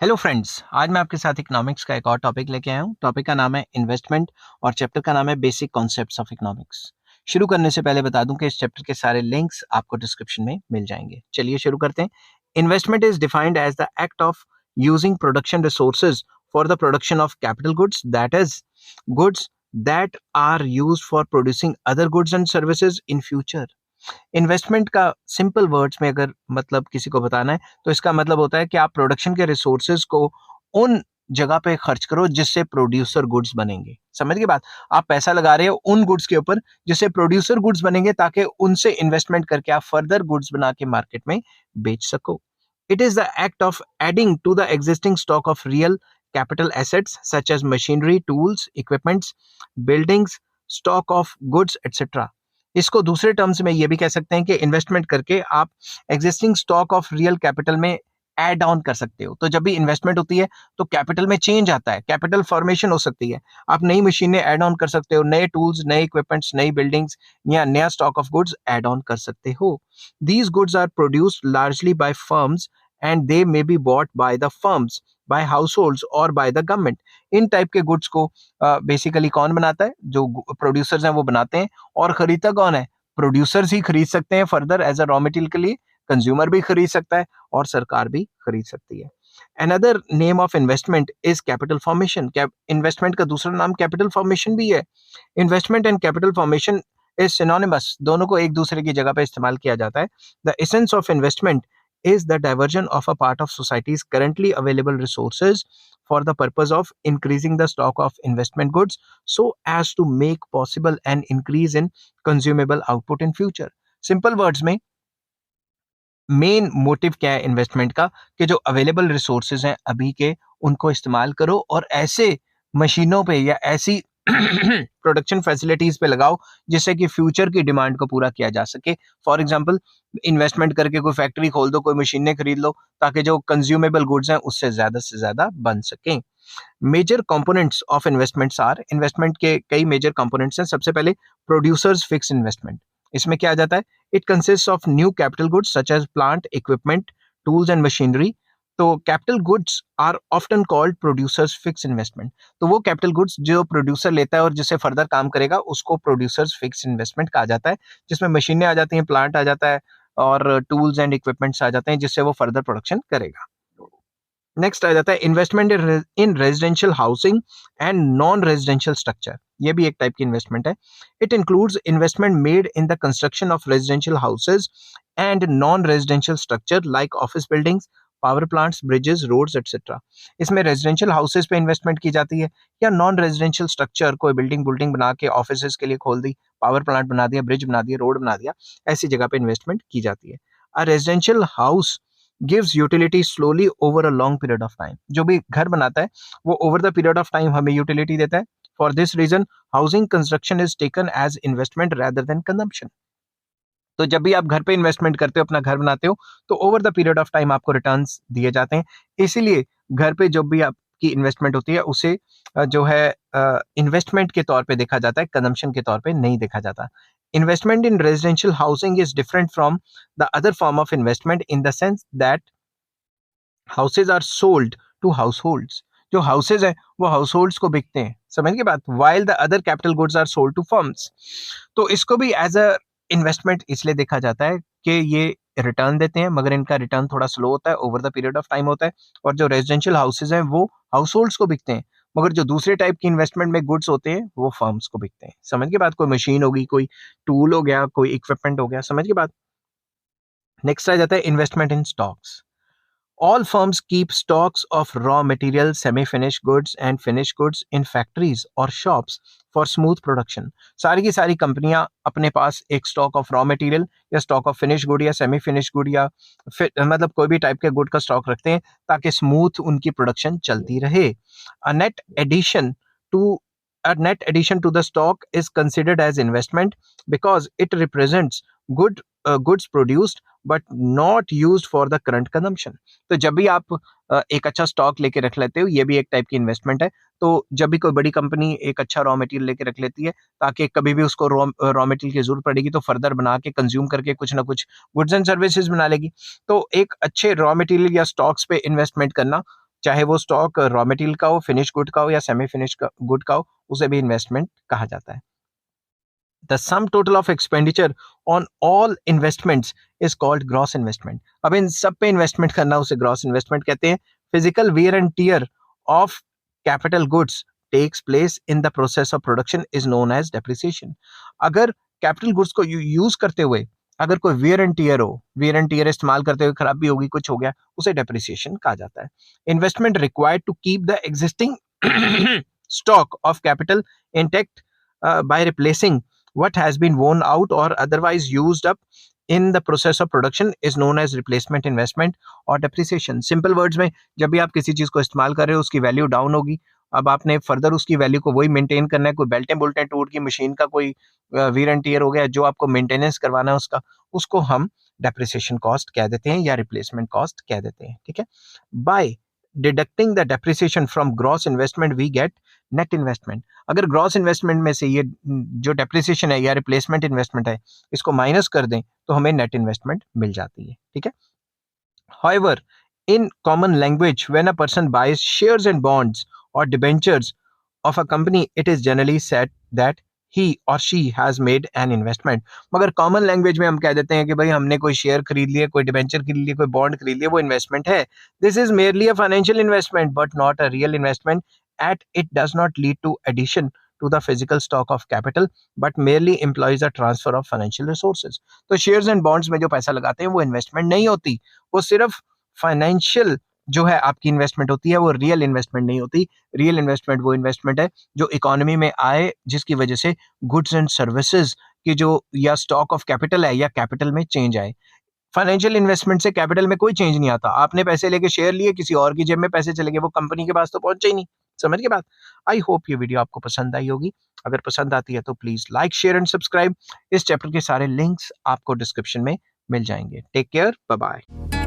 Hello friends, आज मैं आपके साथ इकोनॉमिक्स का एक और टॉपिक लेके आया हूँ। टॉपिक का नाम है इन्वेस्टमेंट और चैप्टर का नाम है बेसिक कॉन्सेप्ट्स ऑफ इकोनॉमिक्स। शुरू करने से पहले बता दूं कि इस चैप्टर के सारे लिंक्स आपको डिस्क्रिप्शन में मिल जाएंगे। चलिए शुरू करते हैं। Investment is defined as the act of using production resources for the production of capital goods, that is goods that are used for producing other goods and services in future. Investment का simple words में अगर मतलब किसी को बताना है तो इसका मतलब होता है कि आप प्रोडक्शन के रिसोर्सेज को उन जगह पे खर्च करो जिससे प्रोड्यूसर गुड्स बनेंगे। समझ गए बात? आप पैसा लगा रहे हो उन गुड्स के ऊपर जिससे प्रोड्यूसर गुड्स बनेंगे, ताकि उनसे इन्वेस्टमेंट करके आप फर्दर गुड्स बना के मार्केट में बेच सको। It is the act of adding to the existing stock of real capital assets such as machinery, tools, equipments, buildings, stock of goods, etc. इसको दूसरे टर्म्स में ये भी कह सकते हैं कि इन्वेस्टमेंट करके आप existing stock of real capital में ऐड ऑन कर सकते हो। तो जब भी इन्वेस्टमेंट होती है तो कैपिटल में चेंज आता है, कैपिटल फॉर्मेशन हो सकती है। आप नई मशीनें ऐड ऑन कर सकते हो, नए टूल्स, नए इक्विपमेंट्स, नई बिल्डिंग्स या नया stock of goods add on कर सकते हो। These goods are produced largely by firms and they may be bought by the firms, by households और बाय द गवर्नमेंट। इन टाइप के गुड्स को बेसिकली कौन बनाता है? जो प्रोड्यूसर्स हैं वो बनाते हैं। और खरीदता कौन है? प्रोड्यूसर्स ही खरीद सकते हैं further as a raw material के लिए। कंज्यूमर भी खरीद सकता है और सरकार भी खरीद सकती है। Another name of investment is capital formation. Investment का दूसरा नाम कैपिटल फॉर्मेशन भी है। Investment and capital formation is synonymous, दोनों को एक दूसरे की जगह पे इस्तेमाल किया जाता है। The essence of investment is the diversion of a part of society's currently available resources for the purpose of increasing the stock of investment goods so as to make possible an increase in consumable output in future. Simple words में main motive क्या है investment का? कि जो available resources हैं अभी के, उनको इस्तेमाल करो और ऐसे मशीनों पे या ऐसी प्रोडक्शन फैसिलिटीज पे लगाओ जिससे कि फ्यूचर की डिमांड को पूरा किया जा सके। फॉर एग्जांपल, इन्वेस्टमेंट करके कोई फैक्ट्री खोल दो, कोई मशीनें खरीद लो, ताकि जो कंज्यूमेबल गुड्स हैं उससे से ज्यादा बन सकें। Major components of investments are, investment के कई मेजर कंपोनेंट्स हैं। सबसे पहले प्रोड्यूसर्स फिक्स इन्वेस्टमेंट। इसमें क्या आ जाता है? It consist of new capital goods such as plant, equipment, tools and machinery. तो capital goods are often called producers fix investment. तो वो कैपिटल गुड्स जो प्रोड्यूसर लेता है और जिससे फर्दर काम करेगा उसको प्रोड्यूसर्स फिक्स इन्वेस्टमेंट कहा जाता है, जिसमें मशीनें आ जाती हैं, प्लांट आ जाता है और टूल्स एंड इक्विपमेंट्स आ जाते हैं जिससे वो फर्दर प्रोडक्शन करेगा। नेक्स्ट आ जाता है investment in residential housing and non residential structure. ये भी एक टाइप की इन्वेस्टमेंट है। It includes investment made in the construction of residential houses and non residential structure like office buildings, power plants, bridges, roads etcetera. इसमें residential houses पे investment की जाती है या नॉन रेजिडेंशियल स्ट्रक्चर, कोई बिल्डिंग बुल्डिंग बना के ऑफिस के लिए खोल दी, पावर प्लांट बना दिया, ब्रिज बना दिया, रोड बना दिया, ऐसी जगह पे इन्वेस्टमेंट की जाती है। A residential house gives utility slowly over a long period of time. जो भी घर बनाता है वो over the period of time हमें यूटिलिटी देता है। For this reason housing construction is taken as investment rather than consumption. तो जब भी आप घर पे इन्वेस्टमेंट करते हो, अपना घर बनाते हो, तो over the period of time आपको रिटर्न्स दिए जाते हैं। इसीलिए घर पे जब भी आपकी इन्वेस्टमेंट होती है उसे जो है इन्वेस्टमेंट के तौर पे देखा जाता है, कंजम्पशन के तौर पे नहीं देखा जाता। Investment in residential housing is different from the other form of investment in the sense that houses are sold to households. जो हाउसेज है वो हाउस होल्ड्स को बिकते हैं। समझ के बात? While the other capital goods are sold to firms. तो इसको भी एज अ इन्वेस्टमेंट इसलिए देखा जाता है कि ये रिटर्न देते हैं, मगर इनका रिटर्न थोड़ा स्लो होता है, over the period of time होता है। और जो रेजिडेंशियल हाउसेज हैं वो हाउस होल्ड्स को बिकते हैं, मगर जो दूसरे टाइप की इन्वेस्टमेंट में गुड्स होते हैं वो फर्म्स को बिकते हैं। समझ के बात? कोई मशीन होगी, कोई टूल हो गया, कोई इक्विपमेंट हो गया। समझ के बात? नेक्स्ट आ जाता है investment in stocks. All firms keep stocks of raw materials, semi-finished goods and finished goods in factories or shops for smooth production. सारी की सारी कंपनियां अपने पास एक स्टॉक ऑफ रॉ मटेरियल या स्टॉक ऑफ फिनिश गुड या सेमी फिनिश गुड या मतलब कोई भी टाइप के गुड का स्टॉक रखते हैं ताकि स्मूथ उनकी प्रोडक्शन चलती रहे। A net addition to a net addition to the stock is considered as investment because it represents goods produced but not used for the current consumption. तो जब भी आप एक अच्छा स्टॉक लेके रख लेते हो, ये भी एक टाइप की इन्वेस्टमेंट है। तो जब भी कोई बड़ी कंपनी एक अच्छा रॉ मटेरियल लेके रख लेती है ताकि कभी भी उसको रॉ मटेरियल की जरूरत पड़ेगी तो फर्दर बना के कंज्यूम करके कुछ ना कुछ गुड्स एंड सर्विसेज बना लेगी। तो एक अच्छे रॉ मटेरियल या स्टॉक्स पे इन्वेस्टमेंट करना चाहे वो स्टॉक रॉ मटेरियल का हो, फिनिश गुड का हो या सेमी फिनिश गुड का हो, उसे भी इन्वेस्टमेंट कहा जाता है। The sum total of expenditure on all investments is called gross investment. अब इन सब पे इन्वेस्टमेंट करना उसे ग्रॉस इन्वेस्टमेंट कहते हैं। Physical wear and tear of capital goods takes place in the process of production is known as depreciation. अगर capital goods को use करते हुए अगर कोई वेयर एंड टीयर हो, वेयर एंड टीयर इस्तेमाल करते हुए खराबी होगी, कुछ हो गया, उसे डेप्रिसिएशन कहा जाता है। Investment required to keep the existing stock of capital intact by replacing what has been worn out or otherwise used up in the process of production is known as replacement investment और depreciation. Simple words में, जब भी आप किसी चीज को इस्तेमाल कर रहे हो उसकी वैल्यू डाउन होगी, अब आपने फर्दर उसकी वैल्यू को वही मेंटेन करना है, कोई बेल्टें बुल्टें टूट की, मशीन का कोई वीर एंड टीयर हो गया, जो आपको मेंटेनेंस करवाना है उसका, उसको हम डेप्रिसिएशन कॉस्ट कह देते हैं या रिप्लेसमेंट कॉस्ट कह देते हैं। ठीक है, by deducting the depreciation from gross investment we get net investment. अगर ग्रॉस इन्वेस्टमेंट में से ये जो डेप्रिसिएशन है या रिप्लेसमेंट इन्वेस्टमेंट है इसको माइनस कर दें तो हमें नेट इन्वेस्टमेंट मिल जाती है। ठीक है, however in common language when a person buys shares and bonds or debentures of a company it is generally said that he or she has made an investment। मगर common language में हम कह देते हैं कि भाई हमने कोई शेयर खरीद लिया, कोई डिबेंचर खरीद लिया, कोई बॉन्ड खरीद लिया, वो इन्वेस्टमेंट है। This is merely a financial investment but not a real investment at it does not lead to addition to the physical stock of capital but merely employs a transfer of financial resources। तो shares and bonds में जो पैसा लगाते हैं वो investment नहीं होती, वो सिर्फ फाइनेंशियल जो है आपकी इन्वेस्टमेंट होती है, वो रियल इन्वेस्टमेंट नहीं होती। रियल इन्वेस्टमेंट वो इन्वेस्टमेंट है जो इकोनॉमी में आए जिसकी वजह से गुड्स एंड सर्विसेज की जो या स्टॉक ऑफ कैपिटल है या कैपिटल में चेंज आए। फाइनेंशियल इन्वेस्टमेंट से कैपिटल में कोई चेंज नहीं आता। आपने पैसे लेके शेयर लिए, किसी और की जेब में पैसे चले गए, वो कंपनी के पास तो पहुंचे ही नहीं। समझ के बात? आई होप ये वीडियो आपको पसंद आई होगी। अगर पसंद आती है तो please like, share and subscribe. इस चैप्टर के सारे लिंक्स आपको डिस्क्रिप्शन में मिल जाएंगे। Take care, bye bye.